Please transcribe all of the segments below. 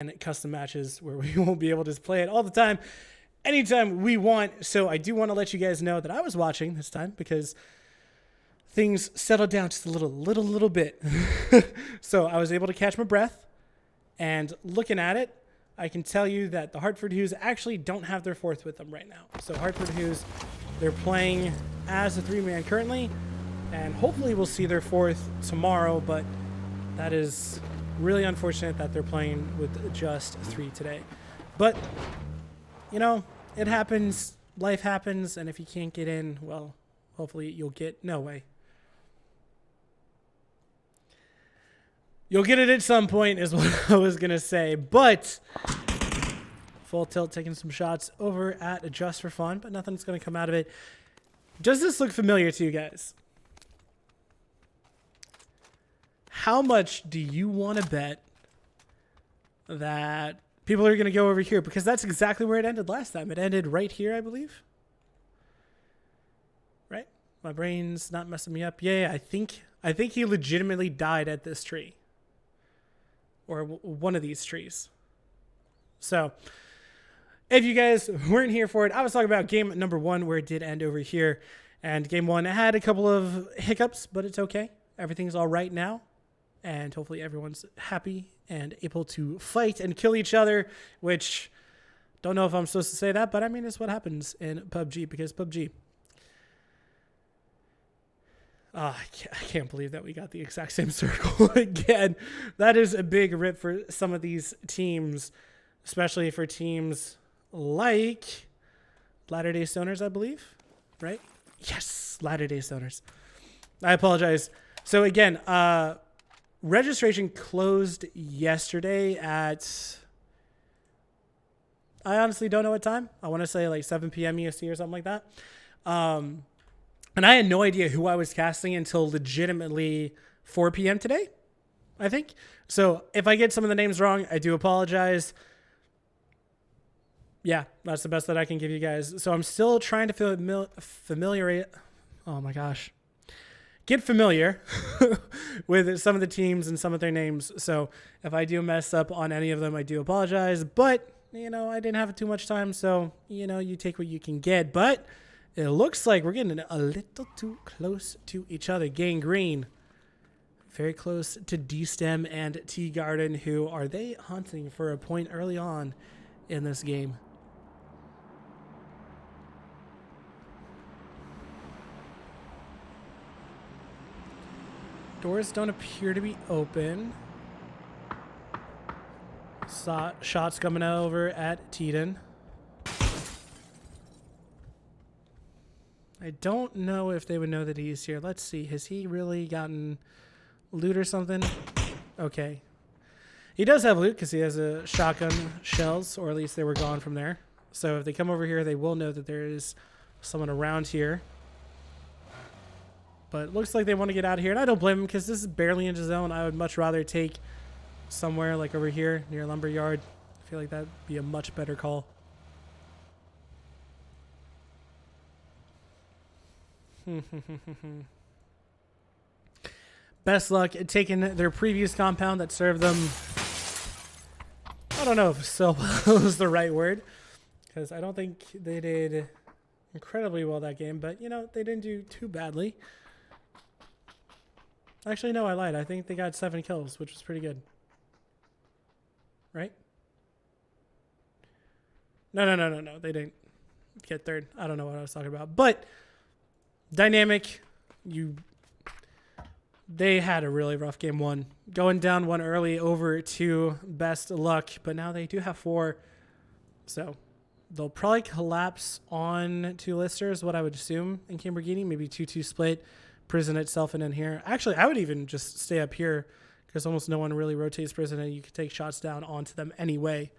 and custom matches where we won't be able to play it all the time, anytime we want. So I do want to let you guys know that I was watching this time because things settled down just a little bit. So I was able to catch my breath, and looking at it, I can tell you that the Hartford Hughes actually don't have their fourth with them right now. So Hartford Hughes, they're playing as a 3-man currently, and hopefully we'll see their fourth tomorrow, but that is really unfortunate that they're playing with just 3 today. But, you know, it happens, life happens, and if you can't get in, well, hopefully you'll get, no way. You'll get it at some point is what I was going to say. But full tilt, taking some shots over at Just for Fun, but nothing's going to come out of it. Does this look familiar to you guys? How much do you want to bet that people are going to go over here? Because that's exactly where it ended last time. It ended right here, I believe. Right? My brain's not messing me up. Yeah, I think he legitimately died at this tree. Or one of these trees. So, if you guys weren't here for it, I was talking about game number 1 where it did end over here. And game 1 had a couple of hiccups, but it's okay. Everything's all right now. And hopefully everyone's happy and able to fight and kill each other, which, don't know if I'm supposed to say that, but I mean, it's what happens in PUBG, because PUBG. I can't believe that we got the exact same circle again. That is a big rip for some of these teams, especially for teams like Latter-day Stoners, I believe, right? Yes, Latter-day Stoners. I apologize. So again, registration closed yesterday at, I honestly don't know what time. I want to say like 7 p.m. EST or something like that. And I had no idea who I was casting until legitimately 4 p.m. today, I think. So if I get some of the names wrong, I do apologize. Yeah, that's the best that I can give you guys. So I'm still trying to get familiar with some of the teams and some of their names. So if I do mess up on any of them, I do apologize. But, you know, I didn't have too much time. So, you know, you take what you can get. But it looks like we're getting a little too close to each other. Gang Green, very close to D-Stem and T-Garden, who are they hunting for a point early on in this game? Doors don't appear to be open. Shots coming over at Teeden. I don't know if they would know that he's here. Let's see. Has he really gotten loot or something? Okay. He does have loot because he has a shotgun shells, or at least they were gone from there. So if they come over here, they will know that there is someone around here. But it looks like they want to get out of here, and I don't blame them because this is barely into zone. I would much rather take somewhere like over here near Lumberyard. I feel like that would be a much better call. Best luck at taking their previous compound that served them. I don't know if so well is the right word, because I don't think they did incredibly well that game, but you know, they didn't do too badly. Actually, no, I lied. I think they got 7 kills, which was pretty good. Right? No. They didn't get third. I don't know what I was talking about. But Dynamic, they had a really rough game 1. Going down 1 early over to Best Luck, but now they do have 4. So they'll probably collapse on 2 listers, what I would assume, in Lamborghini. Maybe 2-2 split. Prison itself and in here. Actually, I would even just stay up here because almost no one really rotates prison and you can take shots down onto them anyway.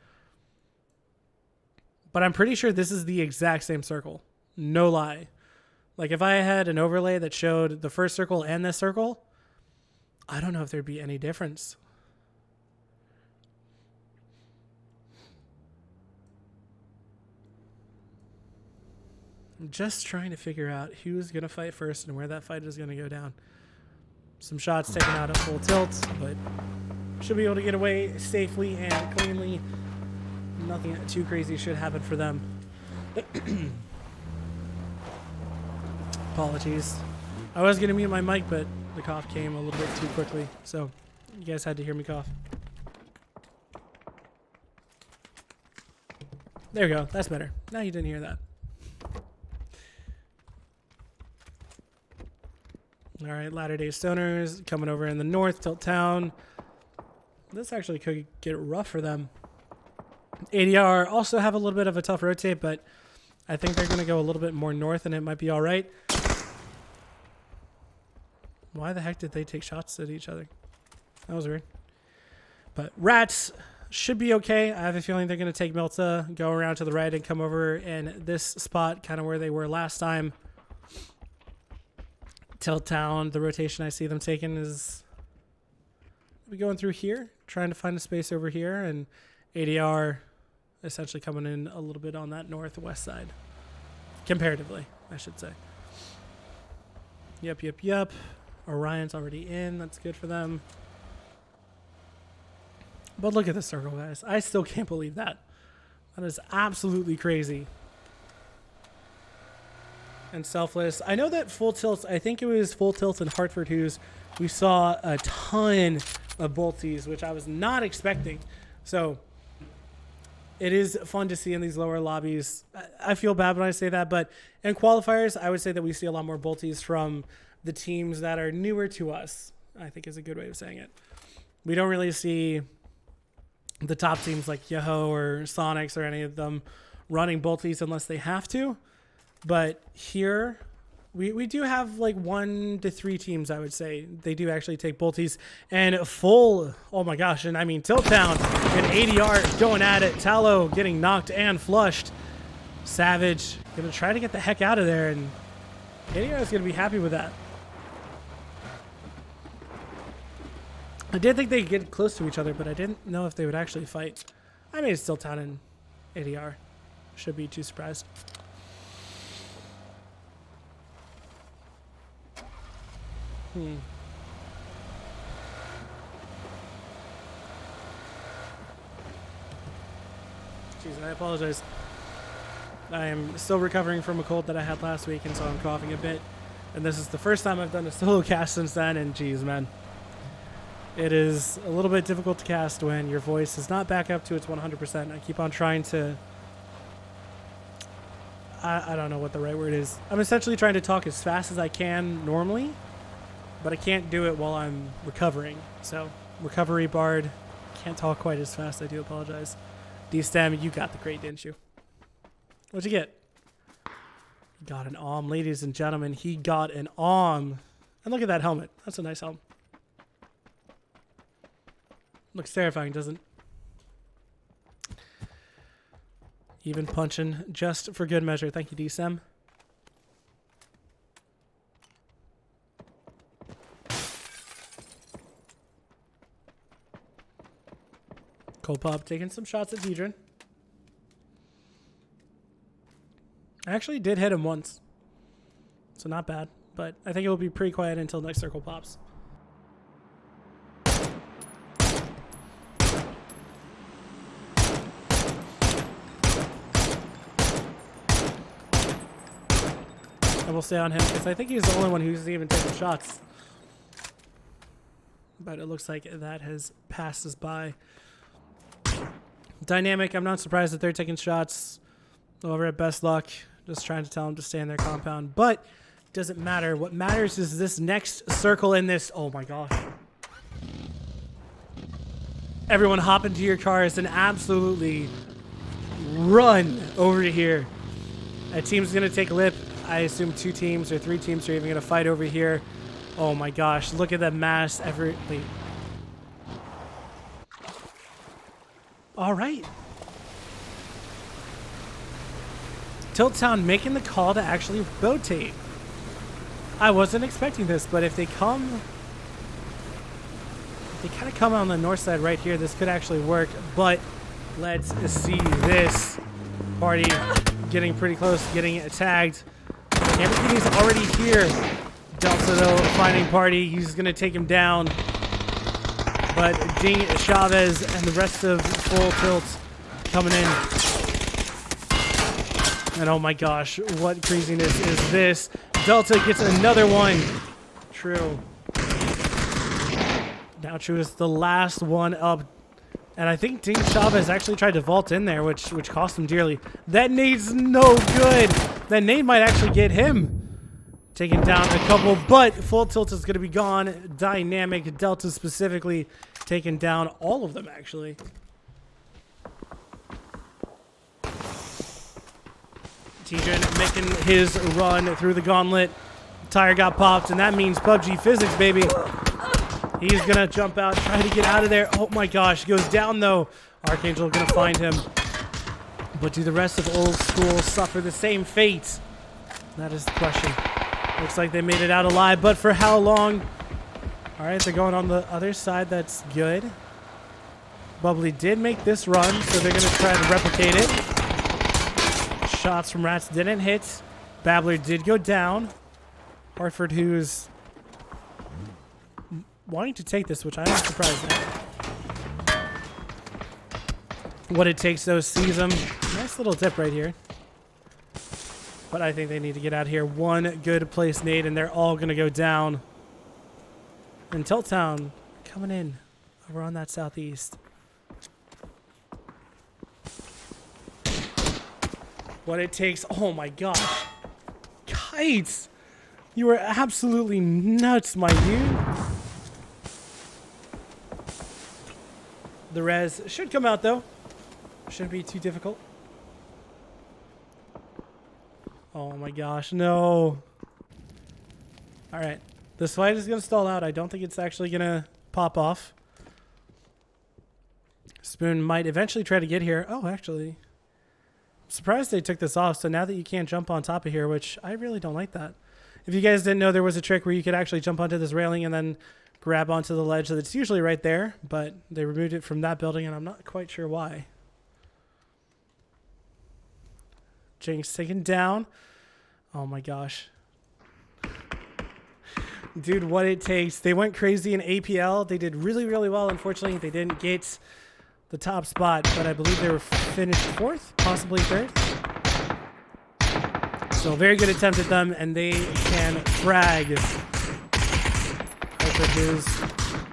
But I'm pretty sure this is the exact same circle. No lie. Like if I had an overlay that showed the first circle and this circle, I don't know if there'd be any difference. I'm just trying to figure out who's going to fight first and where that fight is going to go down. Some shots taken out at full tilt, but should be able to get away safely and cleanly. Nothing too crazy should happen for them. Apologies. I was going to mute my mic, but the cough came a little bit too quickly. So you guys had to hear me cough. There we go. That's better. Now you didn't hear that. All right, Latter-day Stoners coming over in the north, Tilt Town. This actually could get rough for them. ADR also have a little bit of a tough rotate, but I think they're going to go a little bit more north, and it might be all right. Why the heck did they take shots at each other? That was weird. But Rats should be okay. I have a feeling they're going to take Milta, go around to the right, and come over in this spot, kind of where they were last time. Tilt Town, the rotation I see them taking is going through here, trying to find a space over here, and ADR essentially coming in a little bit on that northwest side. Comparatively, I should say. Yep. Orion's already in. That's good for them. But look at this circle, guys. I still can't believe that. That is absolutely crazy. And Selfless. I know that Full Tilt, I think it was Full Tilt and Hartford who's we saw a ton of bolties, which I was not expecting. So it is fun to see in these lower lobbies. I feel bad when I say that, but in qualifiers, I would say that we see a lot more bolties from the teams that are newer to us, I think is a good way of saying it. We don't really see the top teams like Yoho or Sonics or any of them running bolties unless they have to. But here, we do have like 1 to 3 teams, I would say. They do actually take bolties. And full, oh my gosh, and I mean Tilt Town and ADR going at it. Tallow getting knocked and flushed. Savage going to try to get the heck out of there, and ADR is going to be happy with that. I did think they could get close to each other, but I didn't know if they would actually fight. I mean, it's Tilt Town and ADR. Should be too surprised. Jeez, I apologize. I am still recovering from a cold that I had last week, and so I'm coughing a bit. And this is the first time I've done a solo cast since then, and geez, man. It is a little bit difficult to cast when your voice is not back up to its 100%. I keep on trying to... I don't know what the right word is. I'm essentially trying to talk as fast as I can normally, but I can't do it while I'm recovering. So, recovery bard. Can't talk quite as fast. I do apologize. D-Stem, you got the crate, didn't you? What'd you get? He got an OM, ladies and gentlemen. He got an OM. And look at that helmet. That's a nice helmet. Looks terrifying, doesn't it? Even punching just for good measure. Thank you, D-Sem. Cold Pop taking some shots at Deidrin. I actually did hit him once, so not bad, but I think it will be pretty quiet until next circle pops. I will stay on him because I think he's the only one who's even taking shots. But it looks like that has passed us by. Dynamic, I'm not surprised that they're taking shots over at Best Luck. Just trying to tell them to stay in their compound. But it doesn't matter. What matters is this next circle in this. Oh my gosh. Everyone hop into your cars and absolutely run over to here. A team's going to take lip. I assume 2 teams or 3 teams are even going to fight over here. Oh my gosh. Look at that mass effort. Wait. All right. Tilt Town making the call to actually rotate. I wasn't expecting this, but if they kind of come on the north side right here, this could actually work. But let's see this party getting pretty close, getting tagged. Everything is already here. Delta though, finding party. He's gonna take him down. But Ding Chavez and the rest of Full Tilt coming in. And oh my gosh, what craziness is this? Delta gets another one. True. Now True is the last one up. And I think Ding Chavez actually tried to vault in there, which cost him dearly. That nade's no good. That nade might actually get him. Taking down a couple, but Full Tilt is going to be gone. Dynamic Delta specifically taking down all of them, actually. T-Gen making his run through the gauntlet. Tire got popped, and that means PUBG physics, baby. He's going to jump out, try to get out of there. Oh my gosh, he goes down though. Archangel going to find him. But do the rest of Old School suffer the same fate? That is the question. Looks like they made it out alive, but for how long? All right, they're going on the other side. That's good. Bubbly did make this run, so they're going to try to replicate it. Shots from Rats didn't hit. Babbler did go down. Hartford, who's wanting to take this, which I'm not surprised at. What it takes, though, sees him. Nice little dip right here. But I think they need to get out here. One good place nade, and they're all going to go down. And Tilttown coming in over on that southeast. What it takes. Oh, my gosh. Kites. You are absolutely nuts, my dude. The res should come out, though. Shouldn't be too difficult. Oh my gosh, no. All right. This fight is going to stall out. I don't think it's actually going to pop off. Spoon might eventually try to get here. Oh, actually. I'm surprised they took this off. So now that you can't jump on top of here, which I really don't like that. If you guys didn't know, there was a trick where you could actually jump onto this railing and then grab onto the ledge that's usually right there. But they removed it from that building, and I'm not quite sure why. Jinx taken down. Oh my gosh. Dude, what it takes. They went crazy in APL. They did really, really well. Unfortunately, they didn't get the top spot, but I believe they were finished 4th, possibly 3rd. So very good attempt at them, and they can frag. There's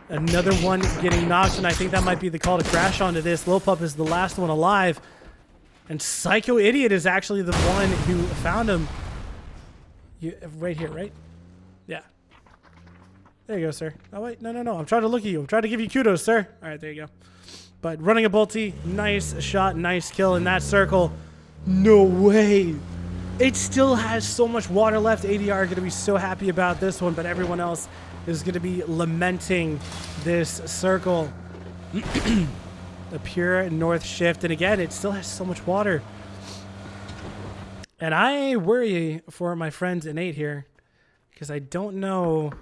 another one getting knocked, and I think that might be the call to crash onto this. Lil Pup is the last one alive. And Psycho Idiot is actually the one who found him. Right here, right? Yeah. There you go, sir. Oh, wait. No. I'm trying to look at you. I'm trying to give you kudos, sir. All right, there you go. But running a bolty, nice shot, nice kill in that circle. No way. It still has so much water left. ADR going to be so happy about this one, but everyone else is going to be lamenting this circle. A pure north shift, and again, it still has so much water. And I worry for my friend Innate here, because I don't know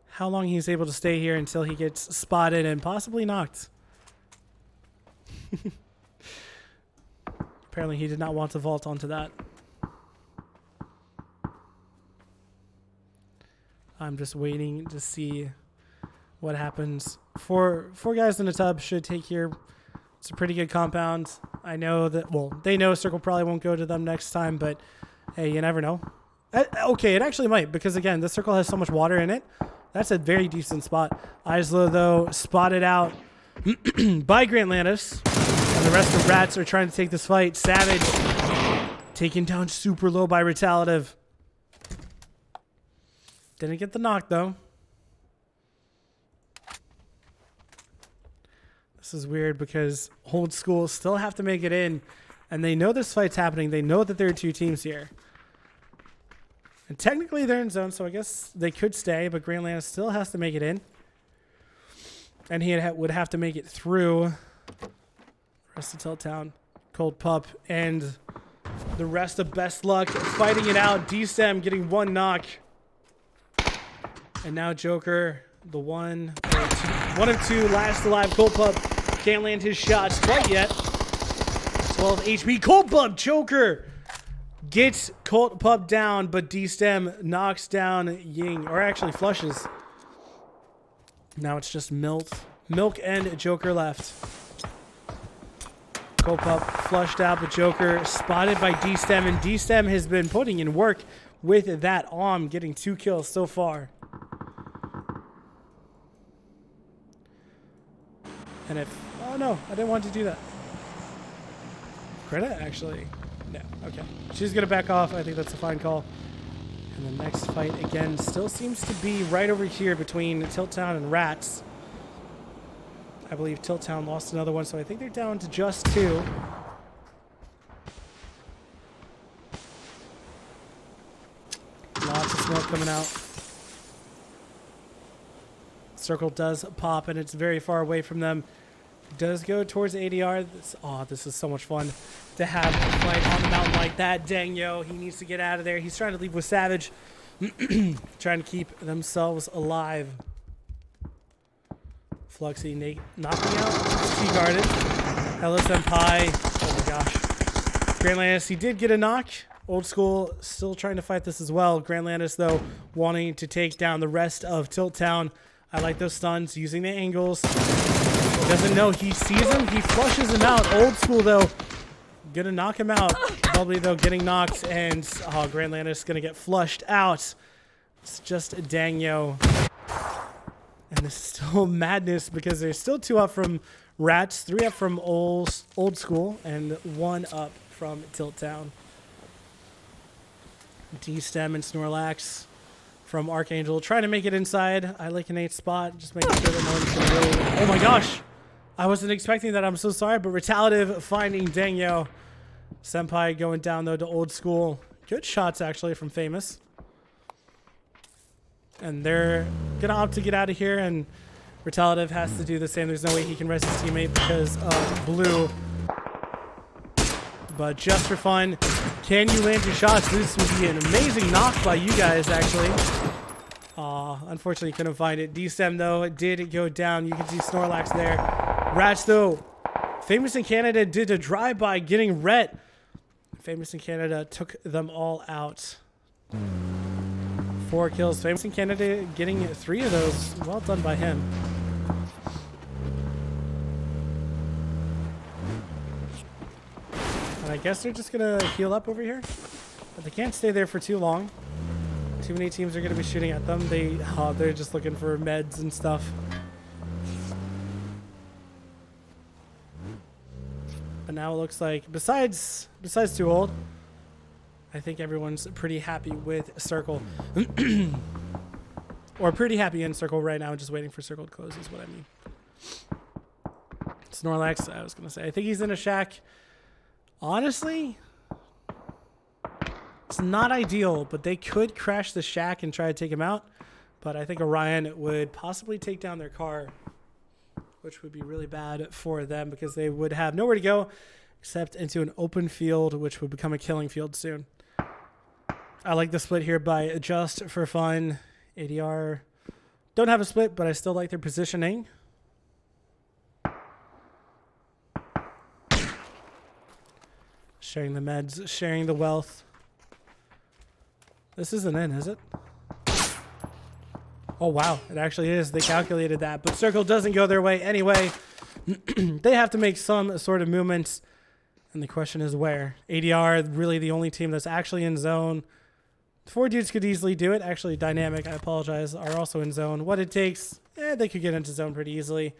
how long he's able to stay here until he gets spotted and possibly knocked. Apparently he did not want to vault onto that. I'm just waiting to see what happens. Four guys in the tub should take here. It's a pretty good compound. I know that, well, they know Circle probably won't go to them next time, but hey, you never know. Okay, it actually might, because again, this circle has so much water in it. That's a very decent spot. Isla, though, spotted out by Grantlantis, and the rest of Rats are trying to take this fight. Savage taken down super low by Retaliative. Didn't get the knock, though. This is weird because Old School still have to make it in, and they know this fight's happening. They know that there are two teams here. And technically they're in zone, so I guess they could stay, but Grantlantis still has to make it in. And he would have to make it through the rest of Tilttown, Cold Pup, and the rest of Best Luck fighting it out. D-Stem getting one knock. And now Joker, the one of two last alive. Cold Pup can't land his shots quite yet. 12 HP. Cold Pup, Joker gets Cold Pup down, but D-Stem knocks down Ying, or actually flushes. Now it's just Milt Milk and Joker left. Cope up, flushed out, but Joker spotted by D-Stem, and D-Stem has been putting in work with that arm, getting 2 kills so far. And if... Oh, no. I didn't want to do that. Credit, actually. No. Okay. She's going to back off. I think that's a fine call. And the next fight, again, still seems to be right over here between Tilt Town and Rats. I believe Tilt Town lost another one, so I think they're down to just 2. Lots of smoke coming out. Circle does pop, and it's very far away from them. Does go towards ADR. This is so much fun to have a fight on the mountain like that. Dang, yo, he needs to get out of there. He's trying to leave with Savage, trying to keep themselves alive. Fluxy knocking out. T-guarded. Hello, Senpai. Oh my gosh. Grandlandis, he did get a knock. Old School still trying to fight this as well. Grandlandis, though, wanting to take down the rest of Tilt Town. I like those stuns, using the angles. He doesn't know. He sees him. He flushes him out. Old School, though, gonna knock him out. Probably, though, getting knocked. And Grandlandis gonna get flushed out. It's just dang yo. And this is still madness because there's still 2 up from Rats, 3 up from Old School, and 1 up from Tilt Town. D-Stem and Snorlax from Archangel trying to make it inside. I like an 8 spot, just making sure that no one's gonna really... Oh my gosh! I wasn't expecting that. I'm so sorry, but Retaliative finding Dangyo. Senpai going down, though, to Old School. Good shots, actually, from Famous. And they're gonna opt to get out of here, and Retaliative has to do the same. There's no way he can rest his teammate because of Blue. But just for fun, can you land your shots? This would be an amazing knock by you guys, actually. Unfortunately, couldn't find it. D-Stem, though, did go down. You can see Snorlax there. Rats, though, Famous in Canada did a drive-by getting Rhett. Famous in Canada took them all out. 4 kills. Famous in Canada getting 3 of those. Well done by him. And I guess they're just going to heal up over here. But they can't stay there for too long. Too many teams are going to be shooting at them. They're just looking for meds and stuff. But now it looks like, besides Too Old, I think everyone's pretty happy with Circle. Or pretty happy in Circle right now, just waiting for Circle to close is what I mean. Snorlax, I was going to say, I think he's in a shack. Honestly, it's not ideal, but they could crash the shack and try to take him out. But I think Orion would possibly take down their car, which would be really bad for them because they would have nowhere to go except into an open field, which would become a killing field soon. I like the split here by Just for Fun. ADR don't have a split, but I still like their positioning. Sharing the meds, sharing the wealth. This isn't in, is it? Oh, wow. It actually is. They calculated that. But Circle doesn't go their way anyway. They have to make some sort of movements. And the question is where? ADR, really the only team that's actually in zone. 4 dudes could easily do it. Actually, Dynamic, I apologize, are also in zone. What it takes, they could get into zone pretty easily.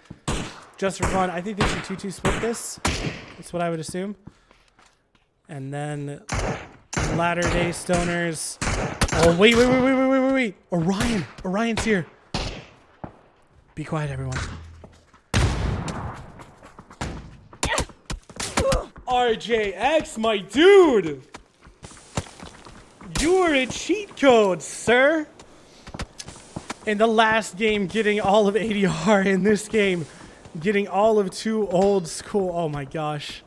Just for fun, I think they should 2-2 split this. That's what I would assume. And then Latter-day Stoners. Oh, wait. Orion's here. Be quiet, everyone. RJX, my dude. You are a cheat code, sir. In the last game, getting all of ADR. In this game, getting all of Too Old School. Oh, my gosh.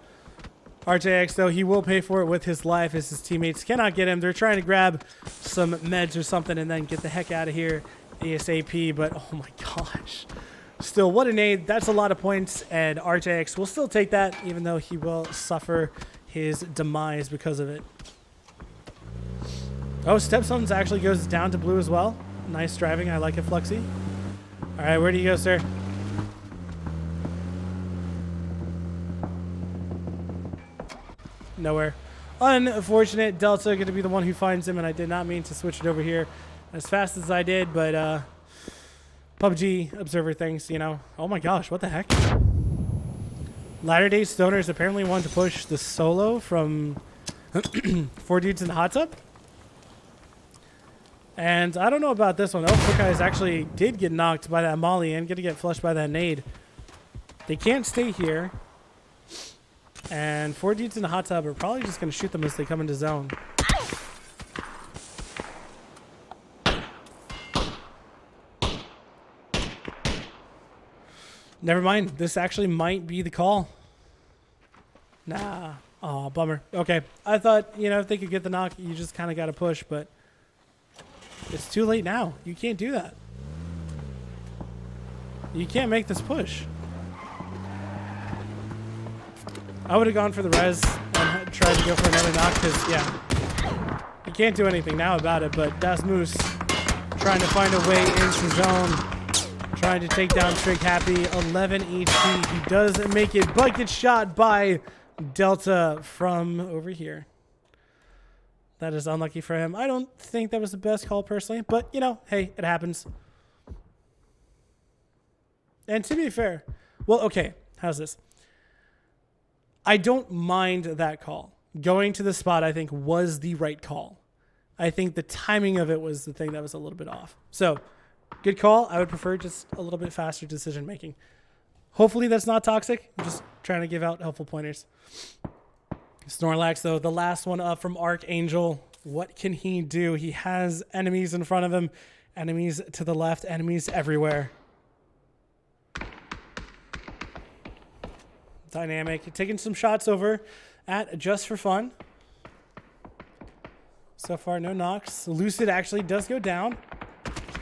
RJX, though, he will pay for it with his life as his teammates cannot get him. They're trying to grab some meds or something and then get the heck out of here ASAP. But, oh my gosh. Still, what a nade. That's a lot of points. And RJX will still take that, even though he will suffer his demise because of it. Oh, Stepsons actually goes down to blue as well. Nice driving. I like it, Fluxy. All right, where do you go, sir? nowhere. Unfortunate. Delta going to be the one who finds him, and I did not mean to switch it over here as fast as I did, but PUBG observer thinks, you know, oh my gosh, what the heck? Latter-day Stoners apparently wanted to push the solo from 4 dudes in the hot tub. And I don't know about this one. Oh, Fukai's actually did get knocked by that molly and going to get flushed by that nade. They can't stay here. And 4 dudes in the hot tub are probably just going to shoot them as they come into zone. Never mind. This actually might be the call. Nah. Aw, bummer. Okay. I thought, you know, if they could get the knock, you just kind of got to push, but it's too late now. You can't do that. You can't make this push. I would have gone for the res and tried to go for another knock because, yeah, you can't do anything now about it, but Das Moose trying to find a way into zone. Trying to take down Trig Happy, 11 HP. He does make it, but gets shot by Delta from over here. That is unlucky for him. I don't think that was the best call personally, but, you know, hey, it happens. And to be fair, well, okay, how's this? I don't mind that call. Going to the spot, I think, was the right call. I think the timing of it was the thing that was a little bit off. So, good call. I would prefer just a little bit faster decision making. Hopefully that's not toxic. I'm just trying to give out helpful pointers. Snorlax, though, the last one up from Archangel. What can he do? He has enemies in front of him. Enemies to the left. Enemies everywhere. Dynamic. Taking some shots over at Just for Fun. So far, no knocks. Lucid actually does go down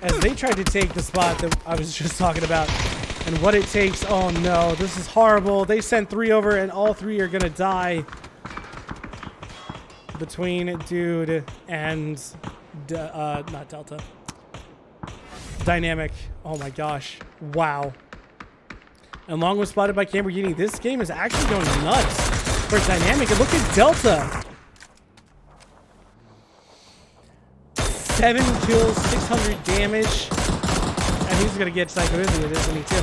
as they tried to take the spot that I was just talking about. And what it takes. Oh, no. This is horrible. They sent 3 over, and all 3 are going to die. Between Dude and... not Delta. Dynamic. Oh, my gosh. Wow. And Long was spotted by Lamborghini. This game is actually going nuts for Dynamic. And look at Delta. 7 kills, 600 damage. And he's going to get Psycho-Idiot, isn't he, too?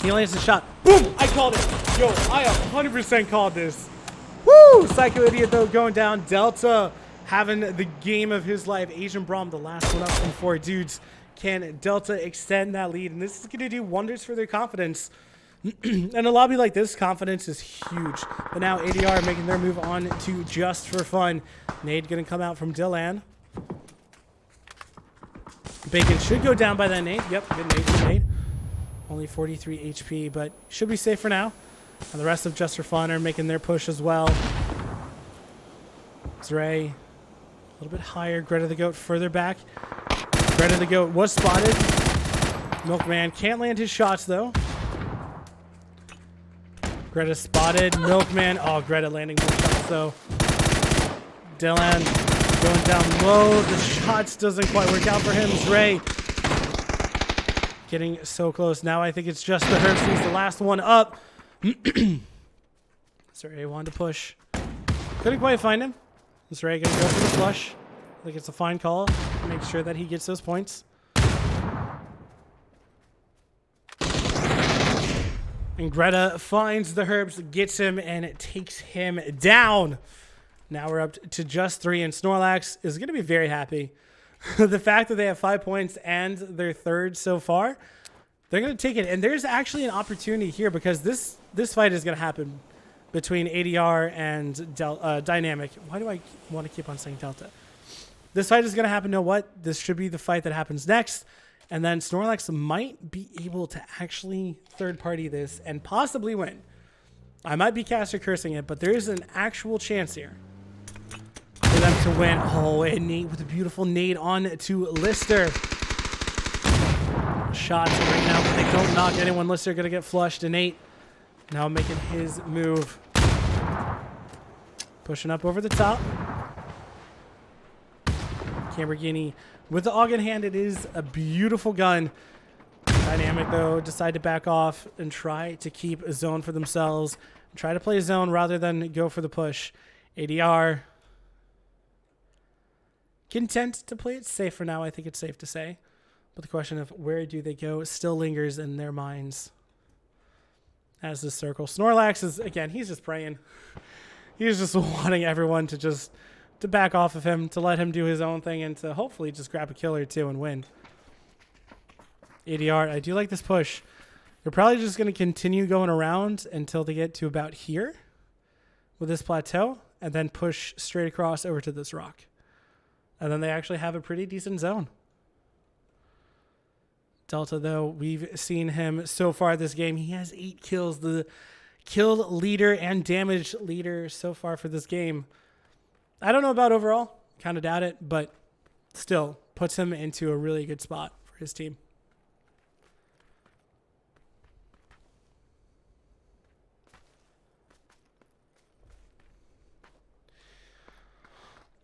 He only has a shot. Boom! I called it. Yo, I 100% called this. Woo! Psycho-Idiot, though, going down. Delta having the game of his life. Asian Braum, the last one up from 4 dudes. Can Delta extend that lead? And this is going to do wonders for their confidence. In a lobby like this, confidence is huge. But now ADR making their move on to Just for Fun. Nade going to come out from Dylan. Bacon should go down by that nade. Yep, good nade, good nade. Only 43 HP, but should be safe for now. And the rest of Just for Fun are making their push as well. Zray, a little bit higher. Greta the Goat further back. Greta the Goat was spotted. Milkman can't land his shots, though. Greta spotted. Milkman. Oh, Greta landing more shots, though. Dylan going down low. The shots doesn't quite work out for him. Zray getting so close. Now I think it's just the Herbs. He's the last one up. Zray wanted to push. Couldn't quite find him. Zray going to go for the flush. I think it's a fine call. Make sure that he gets those points. And Greta finds the Herbs, gets him, and it takes him down. Now we're up to just 3, and Snorlax is going to be very happy. The fact that they have 5 points and they're third so far, they're going to take it. And there's actually an opportunity here because this fight is going to happen between ADR and Dynamic. Why do I want to keep on saying Delta? This fight is going to happen. Know what? This should be the fight that happens next. And then Snorlax might be able to actually third-party this and possibly win. I might be caster cursing it, but there is an actual chance here for them to win. Oh, and Nate with a beautiful nade on to Lister. Shots right now, but they don't knock anyone. Lister going to get flushed. And Nate now making his move. Pushing up over the top. Lamborghini with the AUG in hand. It is a beautiful gun. Dynamic, though, decide to back off and try to keep a zone for themselves. Try to play zone rather than go for the push. ADR. Content to play it safe for now, I think it's safe to say. But the question of where do they go still lingers in their minds as this circle. Snorlax is, again, he's just praying. He's just wanting everyone to back off of him, to let him do his own thing, and to hopefully just grab a kill or two and win. ADR, I do like this push. They're probably just going to continue going around until they get to about here with this plateau, and then push straight across over to this rock. And then they actually have a pretty decent zone. Delta, though, we've seen him so far this game. He has 8 kills, the kill leader and damage leader so far for this game. I don't know about overall, kind of doubt it, but still puts him into a really good spot for his team.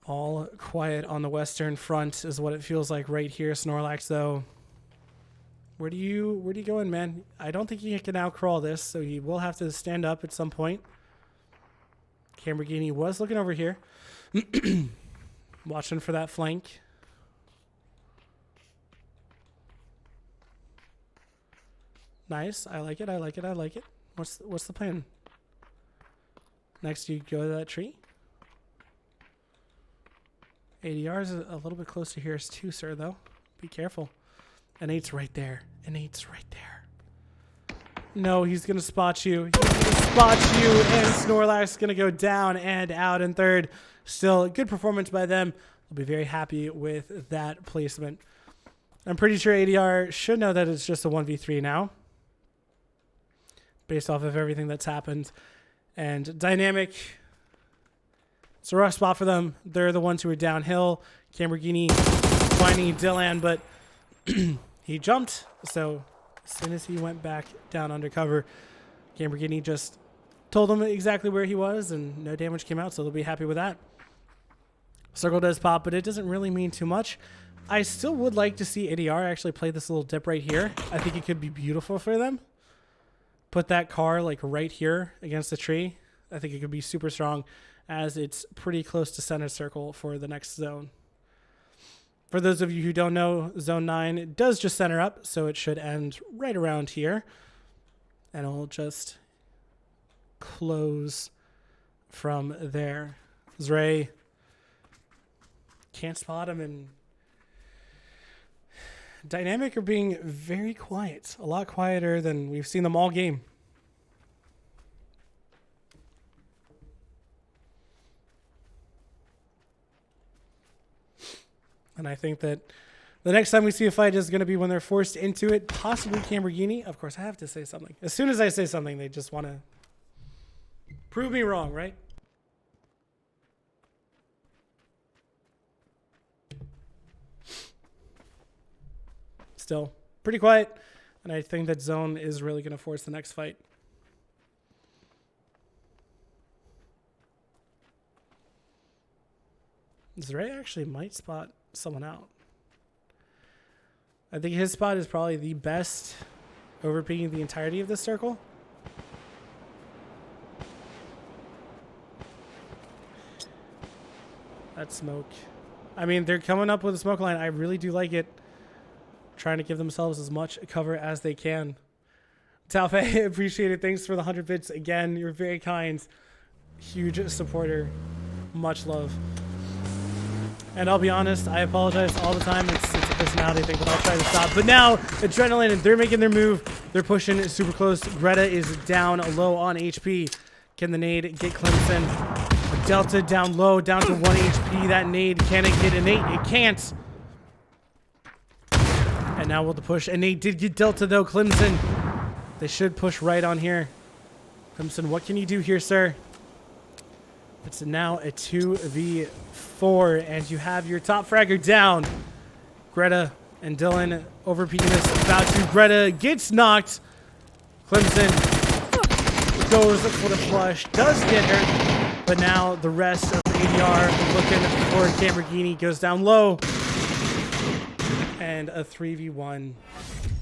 All quiet on the western front is what it feels like right here. Snorlax, though, where do you go in, man? I don't think he can outcrawl this, so he will have to stand up at some point. Lamborghini was looking over here, watching for that flank. Nice, I like it. I like it. I like it. What's the plan? Next, you go to that tree. ADR is a little bit close to here too, sir, though. Be careful. An 8's right there. An 8's right there. No, he's going to spot you. He's going to spot you, and Snorlax is going to go down and out in third. Still, a good performance by them. I'll be very happy with that placement. I'm pretty sure ADR should know that it's just a 1v3 now, based off of everything that's happened. And Dynamic, it's a rough spot for them. They're the ones who are downhill. Lamborghini finding Dylan, but he jumped. So as soon as he went back down undercover, Lamborghini just told him exactly where he was, and no damage came out, so they'll be happy with that. Circle does pop, but it doesn't really mean too much. I still would like to see ADR actually play this little dip right here. I think it could be beautiful for them. Put that car like right here against the tree. I think it could be super strong, as it's pretty close to center circle for the next zone. For those of you who don't know, Zone 9 does just center up, so it should end right around here. And it'll just close from there. Zray can't spot him, and Dynamic are being very quiet. A lot quieter than we've seen them all game. And I think that the next time we see a fight is going to be when they're forced into it, possibly Lamborghini. Of course, I have to say something. As soon as I say something, they just want to prove me wrong, right? Still pretty quiet, and I think that Zone is really going to force the next fight. Zray actually might spot someone out. I think his spot is probably the best, overpeaking the entirety of this circle. That smoke. I mean, they're coming up with a smoke line. I really do like it. Trying to give themselves as much cover as they can. Talfe, appreciate it. Thanks for the 100 bits again. You're very kind. Huge supporter. Much love. And I'll be honest, I apologize all the time. It's a personality thing, but I'll try to stop. But now, Adrenaline, and they're making their move. They're pushing super close. Greta is down low on HP. Can the nade get Clemson? Delta down low, down to 1 HP. That nade, can it get a nade? It can't. And now with the push. And they did get Delta, though. Clemson, they should push right on here. Clemson, what can you do here, sir? It's now a 2v4, and you have your top fragger down. Greta and Dylan overpeaking this. About to. Greta gets knocked. Clemson goes for the flush. Does get her. But now the rest of ADR looking for Lamborghini goes down low. And a 3v1.